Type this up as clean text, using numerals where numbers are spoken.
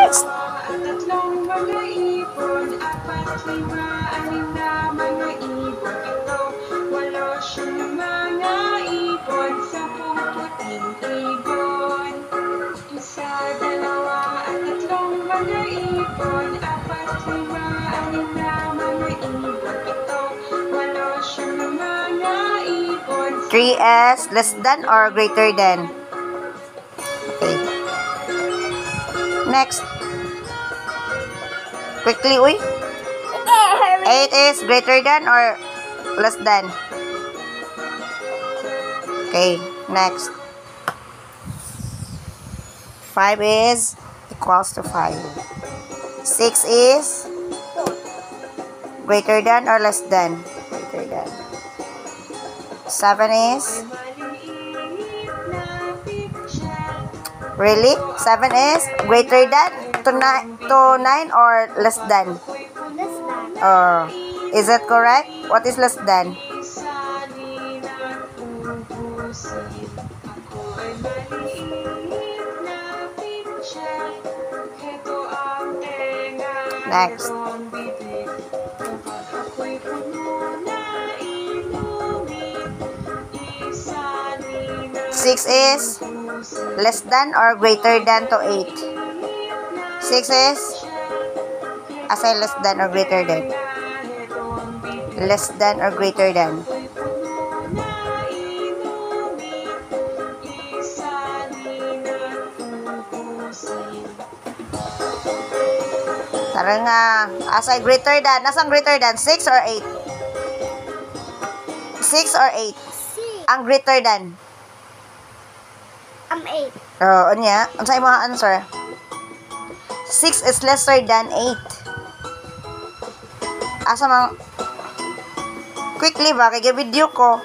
Next. Tatlong mga ibon, 4, 5, 6 na mga ibon. Ito, 8 siyang mga ibon, 10 puting ibon. 1, 2, 3 mga ibon, 4, 5, 6 na mga ibon. Ito, 8 siyang mga ibon. 3S, less than or greater than? Okay. Next. Quickly, uy. 8 is greater than or less than? Okay, next. 5 is equals to 5. 6 is greater than or less than? Greater than. 7 is? Really? 7 is greater than to 9 or less than? Is that correct? What is less than? Next. 6 is less than or greater than to 8? 6 is less than or greater than? Less than or greater than? Tara nga. Asay greater than? Nasang greater than? 6 or 8? 6 or 8? Ang greater than? 8. Unya. Ano sa mga answer? 6 is lesser than 8. Asa mang quickly ba? Kaya video ko.